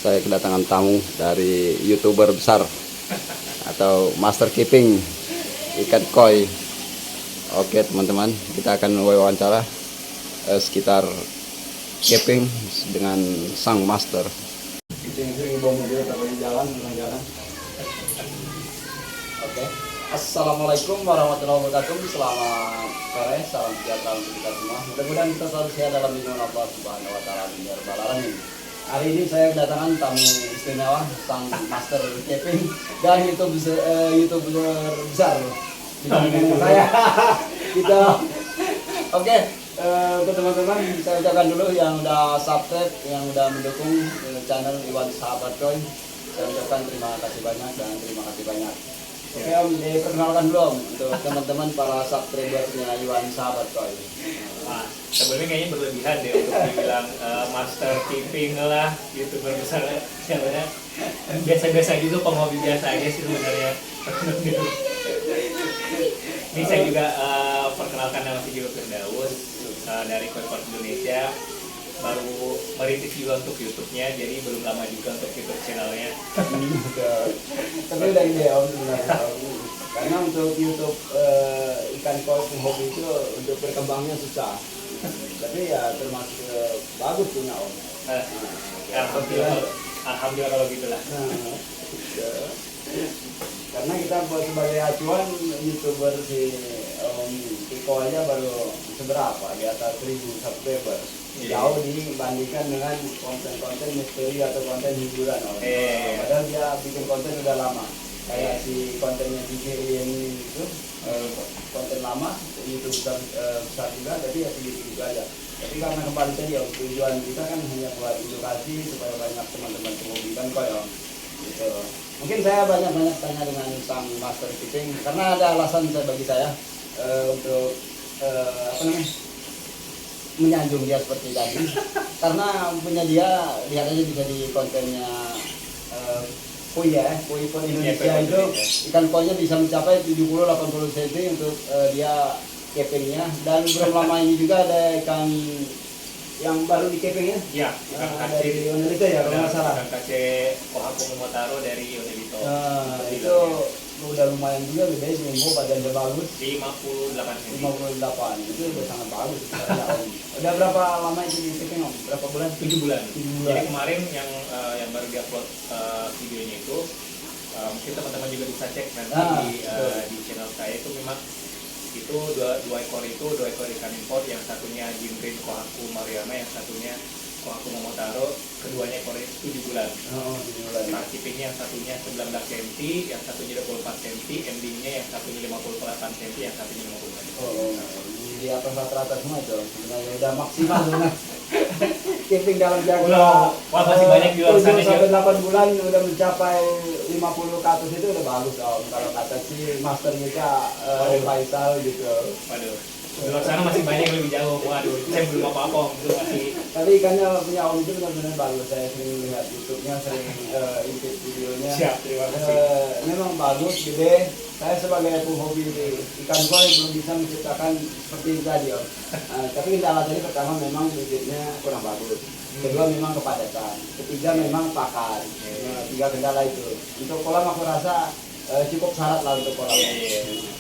saya kedatangan tamu dari YouTuber besar atau master keeping ikan koi. Oke teman-teman, kita akan wawancara sekitar keeping dengan sang master. Oke. Assalamualaikum warahmatullahi wabarakatuh. Selamat sore, salam sejahtera untuk kita semua. Mudah-mudahan kita selalu sehat dalam lindungan Allah Subhanahu wa taala di rabbal alamin. Hari ini saya kedatangan tamu istimewa, sang master keeping dan YouTuber besar di samping saya. Kita oke. Untuk teman-teman, saya ucapkan dulu yang udah subscribe, yang udah mendukung channel Iwan Sahabat Koi. Saya ucapkan terima kasih banyak dan terima kasih banyak. Oke Om, diperkenalkan dulu Om untuk teman-teman para subscribernya Iwan Sahabat Koi. Nah, sebelumnya kayaknya berlebihan deh untuk dibilang master keeping lah, YouTuber besar sebenarnya biasa-biasa gitu, penghobi biasa aja sih sebenarnya. Ini saya juga perkenalkan, nama saya juga Firdaus dari Koi Park Indonesia. Baru merintis juga untuk YouTube-nya, jadi belum lama juga untuk YouTube channelnya. Tapi udah ide Om sebenarnya. Karena untuk YouTube ikan koi hobi itu untuk berkembangnya susah. Tapi ya termasuk bagus punya Om. Alhamdulillah kalau gitulah. Karena kita buat sebagai acuan YouTuber si Om Tiko aja baru seberapa, di atas 1000 subscriber. Jauh dibandingkan dengan konten-konten misteri atau konten hiburan Om. Padahal dia bikin konten udah lama. Kayak si kontennya DJ ini itu konten lama, YouTube besar juga, tapi ya sedikit aja. Tapi karena kembali tadi Om, tujuan kita kan hanya buat edukasi supaya banyak teman-teman penghobi ikan koi Om. Gitu. Mungkin saya banyak tanya dengan sang master keeping karena ada alasan bagi saya untuk menyanjung dia seperti tadi. Karena punya dia, lihat aja bisa di kontennya koi Pon Indonesia itu ikan koinya bisa mencapai 70-80 cm untuk dia keepingnya. Dan belum lama ini juga ada ikan yang baru di keeping ya? Iya, dari Onelito ya kalau nggak salah. Ikan kace Kohaku Momotaro dari Onelito. Itu udah lumayan juga, gede, jumbo, badannya bagus. 58 cm. 58, itu udah sangat bagus. Udah berapa lama itu di keeping Om? Berapa bulan? 7 bulan. 7 bulan. Jadi kemarin yang baru diupload videonya itu, mungkin teman-teman juga bisa cek nanti di channel saya. Itu memang itu dua ekor ikan import, yang satunya Jinrin Kohaku Maruyama, yang satunya Kohaku Momotaro, keduanya ekor 7 bulan. 7 bulan. Nah, keepingnya yang satunya 19 cm, yang satunya 24 cm, endingnya yang satunya 58 cm, yang satunya 50 cm. Di atas rata-rata semua itu sebenarnya udah maksimal benar. Keeping dalam jangka Wah, masih banyak di luar sana 7 sampai 8 bulan udah mencapai 50 ke atas, itu udah bagus Om. Kalau kata si master kita Faisal gitu. Waduh, di luar sana masih banyak yang lebih jauh. Waduh, saya belum apa-apa Om, itu masih. Tapi ikannya punya Om itu benar-benar bagus. Saya sering lihat YouTube-nya, sering intip videonya. Siap, terima kasih. Memang bagus, gede. Saya sebagai penghobi ikan koi belum bisa menciptakan seperti ini tadi Om. Tapi kendala tadi pertama memang bibitnya kurang bagus. Kedua memang kepadatan. Ketiga memang pakan. 3 kendala itu. Untuk kolam aku rasa cukup syarat lah untuk kolam.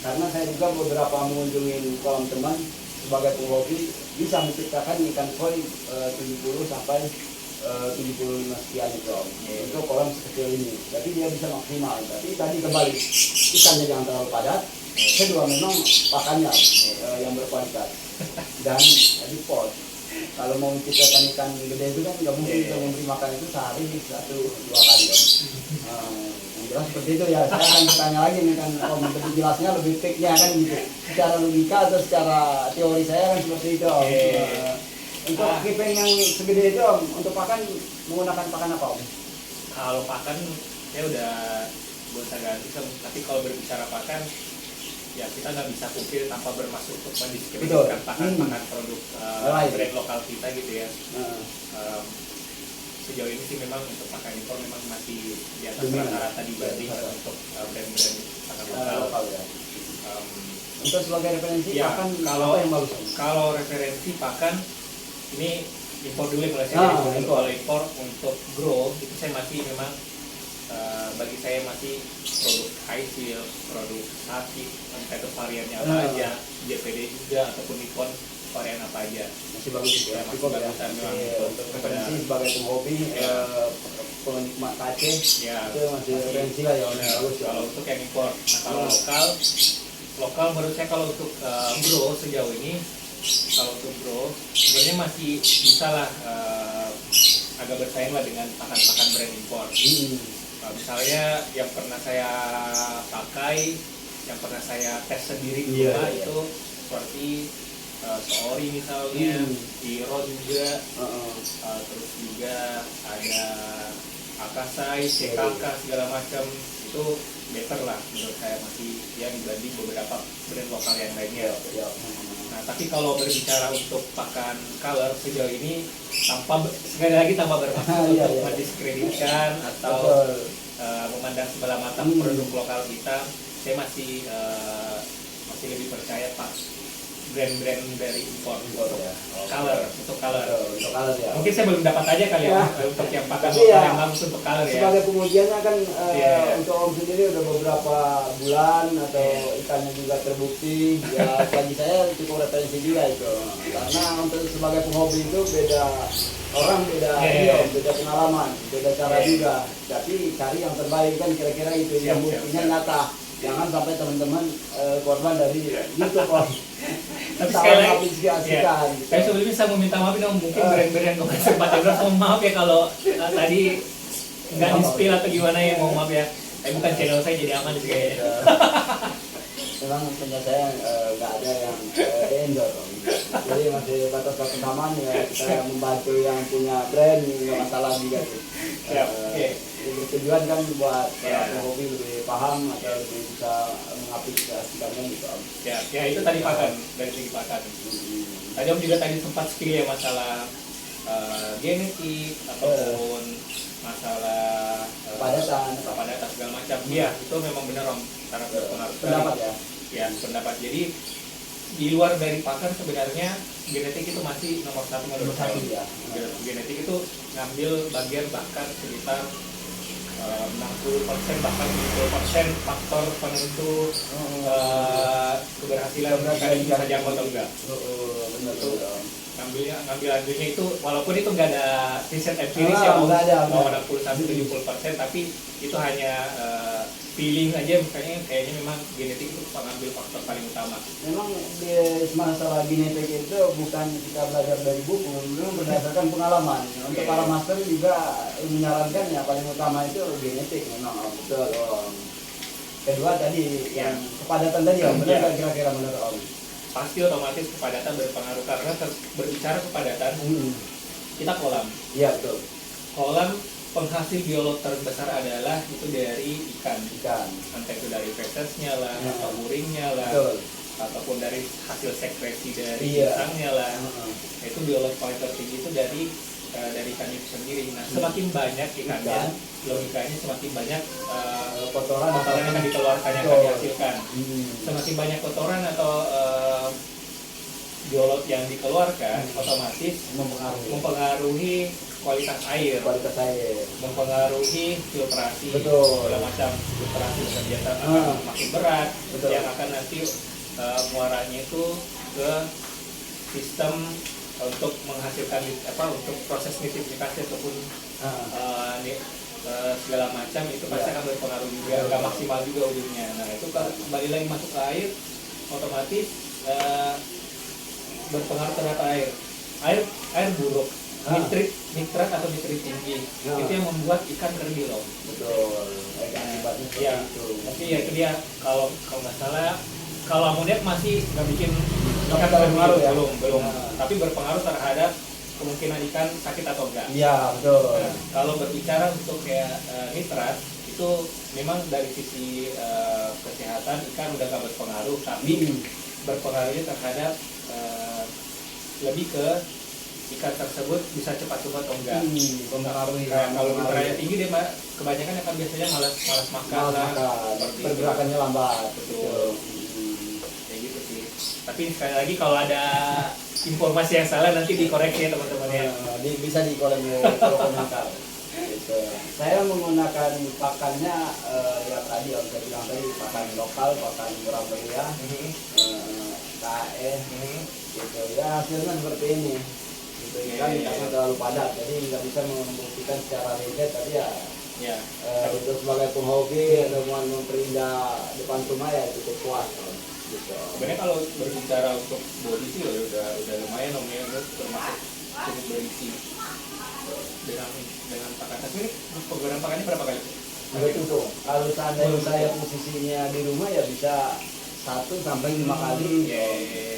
Karena saya juga beberapa mengunjungi kolam teman sebagai penghobi bisa menciptakan ikan koi 70 sampai 75 sekian itu Om. Untuk kolam sekecil ini. Jadi dia bisa maksimal. Tapi tadi kembali, ikannya jangan terlalu padat. Kedua memang pakannya yang berkualitas. Dan di pot. Kalau mau menciptakan ikan gede itu kan nggak mungkin kita memberi makan itu sehari 1-2 kali Om. Yang jelas seperti itu ya. Saya akan bertanya lagi nih kan Om, lebih jelasnya, lebih fake-nya kan gitu. Secara logika atau secara teori saya kan seperti itu Om. Untuk keeping yang segede itu Om, untuk pakan menggunakan pakan apa Om? Kalau pakan saya udah gonta ganti, tapi kalau berbicara pakan ya kita nggak bisa pungkir tanpa bermaksud untuk mendiskriminasikan pakan produk brand lokal kita gitu ya. Sejauh ini sih memang untuk pakan impor memang masih di atas rata-rata dibanding untuk brand-brand pakan lokal ya. Untuk sebagai referensi ya, pakan kalau apa yang bagus? Kalau referensi pakan ini impor dulu mulai saya impor dulu. Kalau impor untuk grow itu saya masih memang bagi saya masih produk hasil, produk sakit, entah itu variannya apa aja, JPD juga ataupun Nippon varian apa aja. Masih bagus ya, masih cukup ya. bagusan memang Untuk referensi sebagai penghobi, penikmat kace, ya, itu masih referensi lah ya, bagus ya. Kalau untuk yang impor, nah kalau lokal menurut saya kalau untuk grow sejauh ini, kalau untuk grow sebenarnya masih bisa lah agak bersaing lah dengan pakan-pakan brand impor. Misalnya yang pernah saya pakai, yang pernah saya tes sendiri juga itu seperti Soori misalnya, Hero juga, terus juga ada Akasai, CKK segala macam, itu better lah menurut saya masih ya dibanding beberapa brand lokal yang lainnya. Nah tapi kalau berbicara untuk pakan color sejauh ini sekali lagi tanpa bermaksud untuk mendiskreditkan atau memandang sebelah mata produk lokal kita, saya masih lebih percaya pak brand-brand dari impor ya. Color untuk color ya. Mungkin saya belum dapat aja kali ya untuk yang pakan lokal yang bagus untuk color ya. Sebagai pengujiannya kan untuk Om sendiri udah beberapa bulan atau ikannya juga terbukti ya, bagi saya cukup referensi juga itu, karena untuk sebagai penghobi itu beda orang, beda beda pengalaman, beda cara juga, tapi cari yang terbaik kan kira-kira itu yang buktinya nyata. Jangan sampai teman-teman korban dari YouTube Om. Tapi sekali lagi, saya sebelumnya saya mau minta maaf dong, mungkin brand-brand yang kemarin sempat ya, mohon maaf ya kalau tadi nggak di-spill atau gimana ya, mohon maaf ya. Bukan channel saya jadi aman sih kayaknya. Memang punya saya nggak ada yang endor, jadi masih batas-batas aman ya, kita membantu yang punya brand nggak masalah juga. Tujuan kan buat penghobi lebih paham atau lebih bisa mengaplikasikannya gitu. Ya itu tadi pakan, dari segi pakan. Tadi Om juga tadi sempat spill ya masalah genetik ataupun masalah kepadatan segala macam. Iya itu memang benar Om, sangat berpengaruh. Pendapat ya. Ya pendapat. Jadi di luar dari pakan sebenarnya genetik itu masih nomor satu menurut saya. Genetik itu ngambil bagian bahkan sekitar 60% bahkan 70% faktor penentu keberhasilan ikan bisa jangkau atau enggak. Ngambil itu walaupun itu nggak ada riset empiris ya mau 60-70%, tapi itu hanya feeling aja, kayaknya memang genetik itu pengambil faktor paling utama. Memang di masalah genetik itu bukan kita belajar dari buku, memang berdasarkan pengalaman. Untuk para master juga menyarankan yang paling utama itu genetik memang betul Om. Kedua tadi yang kepadatan tadi Om, benar kira-kira menurut Om? Pasti otomatis kepadatan berpengaruh, karena berbicara kepadatan kita kolam. Iya betul. Kolam penghasil biolog terbesar adalah itu dari ikan. Entah itu dari fesesnya lah, atau urinnya lah, ataupun dari hasil sekresi dari insangnya lah. Itu biolog paling tertinggi itu dari ikan itu sendiri. Nah semakin banyak ikannya, logikanya semakin banyak kotoran yang akan dikeluarkan, yang akan dihasilkan. Semakin banyak kotoran atau biolog yang dikeluarkan, otomatis mempengaruhi kualitas air, mempengaruhi filtrasi, segala macam filtrasi ternyata akan makin berat, yang akan nanti muaranya itu ke sistem untuk menghasilkan untuk proses nitrifikasi ataupun segala macam itu pasti akan berpengaruh juga, nggak maksimal juga ujungnya. Nah itu kalau kembali lagi masuk ke air, otomatis berpengaruh terhadap air buruk, nitrat atau nitrit tinggi, itu yang membuat ikan terbilang. Betul. Ya, tapi ya itu dia, kalau nggak salah, kalau amoniak masih nggak bikin ikan terpengaruh ya, belum. Tapi berpengaruh terhadap kemungkinan ikan sakit atau enggak. Iya betul. Nah, kalau berbicara untuk kayak nitrat itu memang dari sisi kesehatan ikan udah nggak berpengaruh, tapi berpengaruhnya terhadap lebih ke ikan tersebut bisa cepat tumbuh atau enggak. Kalau nitratnya tinggi dia kebanyakan akan biasanya malas makan, pergerakannya lambat. Betul. Kayak gitu sih. Tapi sekali lagi kalau ada informasi yang salah nanti dikoreksi ya teman-teman ya. Bisa di kolom komentar. Gitu. Saya menggunakan pakannya ya tadi yang saya bilang tadi, pakan lokal, pakan murah meriah, KE, gitu ya, hasilnya seperti ini. Gitu kan, karena terlalu padat, jadi nggak bisa membuktikan secara riset, tapi ya untuk sebagai penghobi atau mau memperindah depan rumah ya cukup puas. Gitu. Sebenarnya kalau berbicara untuk body sih udah lumayan om ya, termasuk cukup berisi dengan pakan. Tapi ini penggunaan pakannya berapa kali? Betul. Kalau seandainya saya posisinya di rumah ya bisa 1 sampai 5 kali.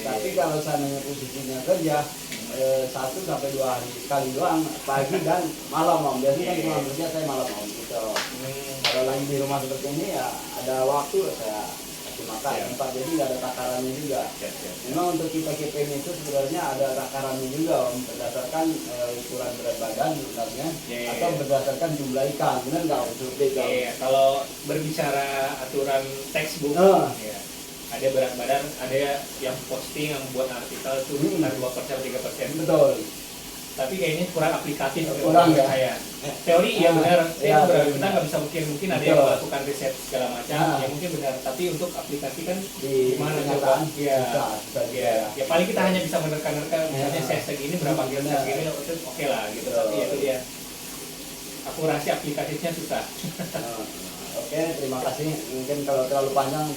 Tapi kalau seandainya posisinya kerja 1 sampai 2 hari sekali doang, pagi dan malam om. Biasanya kan pulang kerja saya malam om gitu. Kalau lagi di rumah seperti ini ya ada waktu saya kasih makan tempat, jadi nggak ada takarannya juga. Memang untuk kita KPM itu sebenarnya ada takarannya juga om, berdasarkan ukuran berat badan sebenarnya, atau berdasarkan jumlah ikan, benar nggak om? Kalau berbicara aturan textbook, ada berat badan, ada yang posting yang buat artikel itu sekitar 2% 3%. Betul. Tapi kayaknya kurang aplikatif kurang ya. saya. Teori ya benar, kita nggak bisa mungkin ada yang melakukan riset segala macam, ya mungkin benar. Tapi untuk aplikasi kan di mana coba? Ya paling kita hanya bisa menerka-nerka, misalnya saya segini berapa kilo segini, itu oke lah gitu. Tapi itu dia akurasi aplikasinya susah. Oke, terima kasih. Mungkin kalau terlalu panjang,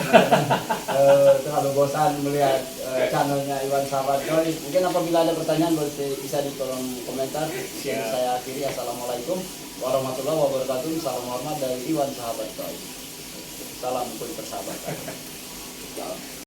terlalu bosan melihat channelnya Iwan Sahabat Coy. Mungkin apabila ada pertanyaan bisa di kolom komentar. Saya akhiri. Assalamualaikum warahmatullahi wabarakatuh. Salam hormat dari Iwan Sahabat Coy. Salam kulit persahabatan.